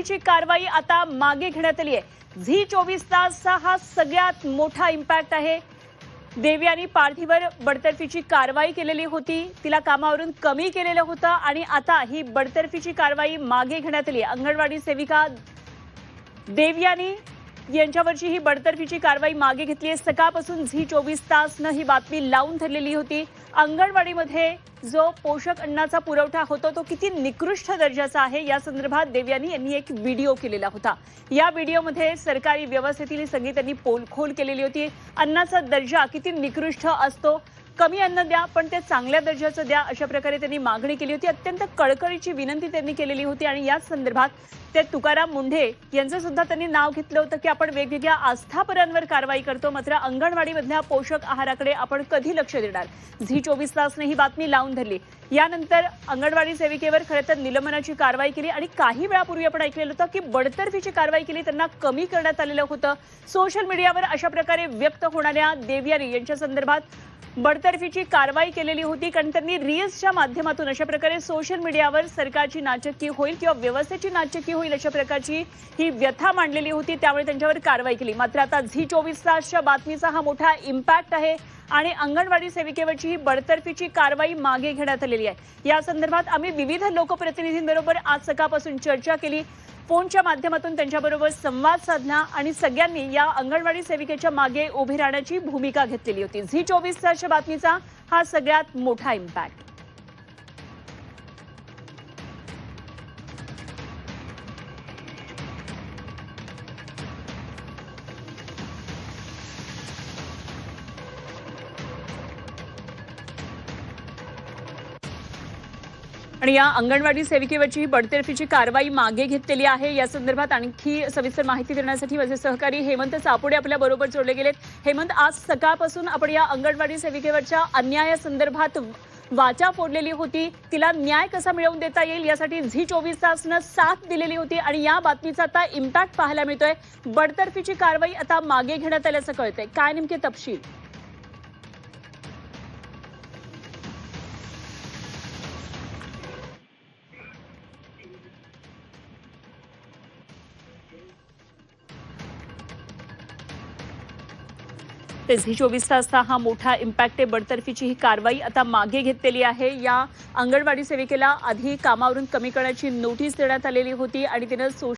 बडतर्फीची कारवाई आता मागे घेण्यात आली आहे। झी 24 तासचा हा सगळ्यात मोठा इम्पॅक्ट आहे। देवयानी पार्थीवर बडतर्फीची कारवाई केलेली होती, तिला कामावरून कमी केलेलं होतं आणि आता ही बडतर्फीची कारवाई मागे घेण्यात आली। अंगणवाडी सेविका देवयानी यांच्यावरची ही बडतर्फीची कारवाई मागे घेतली आहे। सकाळपासून झी 24 तासनं ही बातमी लावून धरलेली होती। अंगणवाडीमध्ये जो पोषक अन्नाचा पुरवठा होतो तो किती निकृष्ट दर्जाचा आहे या संदर्भात देवयानी यांनी एक व्हिडिओ केलेला होता। या व्हिडिओमध्ये सरकारी व्यवस्थेतील सगळी त्यांनी पोलखोल केलेली होती। अन्नाचा दर्जा किती निकृष्ट असतो, कमी अन्न द्या पण ते चांगल्या दर्जाचं द्या, अशा प्रकारे त्यांनी मागणी केली होती। अत्यंत कळकळीची विनंती त्यांनी केलेली होती आणि याच संदर्भात ते तुकाराम मुंढे यांचं सुद्धा त्यांनी नाव घेतलं होतं की आपण वेगवेगळ्या आस्थापनांवर कारवाई करतो, मात्र अंगणवाडीमधल्या पोषक आहाराकडे आपण कधी लक्ष देणार। झी 24 तासने ही बातमी लावून धरली। यानंतर अंगणवाडी सेविकेवर खरं तर निलंबनाची कारवाई केली आणि काही वेळापूर्वी आपण ऐकलेलं होतं की बडतर्फीची कारवाई केली, त्यांना कमी करण्यात आलेलं होतं। सोशल मीडियावर अशा प्रकारे व्यक्त होणाऱ्या देवयानी यांच्या संदर्भात बडतर्फीची कारवाई केलेली होती, कारण त्यांनी रील्सच्या माध्यमातून अशा प्रकारे सोशल मीडियावर सरकारची नाचक्की होईल किंवा व्यवस्थेची नाचक्की होईल अशा प्रकारची ही व्यथा मांडलेली होती, त्यामुळे त्यांच्यावर कारवाई केली। मात्र आता झी 24 तासच्या बातमीचा हा मोठा इम्पॅक्ट आहे आणि अंगणवाडी सेविकेवरची ही बडतर्फीची कारवाई मागे घेण्यात आलेली आहे। या संदर्भात आम्ही विविध लोकप्रतिनिधींबरोबर आज सकाळपासून चर्चा केली, फोनच्या माध्यमातून त्यांच्याबरोबर संवाद साधला आणि सगळ्यांनी या अंगणवाडी सेविकेच्या मागे उभी राहण्याची भूमिका घेतलेली होती। झी 24 तासच्या बातमीचा हा सगळ्यात मोठा इम्पॅक्ट। आणि या अंगणवाडी सेविकेवरची ही बडतर्फीची कारवाई मागे घेतलेली आहे। या संदर्भात आणखी सविस्तर माहिती देण्यासाठी माझे सहकारी हेमंत चापुडे आपल्या बरोबर जोडले गेलेत। हेमंत, आज सकाळपासून आपण या अंगणवाडी सेविकेवरच्या अन्यायासंदर्भात वाचा फोडलेली होती, तिला न्याय कसा मिळवून देता येईल यासाठी झी 24 तासनं साथ दिलेली होती आणि या बातमीचा आता इम्पॅक्ट पाहायला मिळतोय। बडतर्फीची कारवाई आता मागे घेण्यात आल्याचं कळतंय, काय नेमके तपशील? ते झी 24 तासचा हा मोठा इम्पॅक्ट आहे। बडतर्फीची ही कारवाई आता मागे घेतलेली आहे। या अंगणवाडी सेविकेला आधी कामावरून कमी करण्याची नोटीस देण्यात आलेली होती आणि तिनं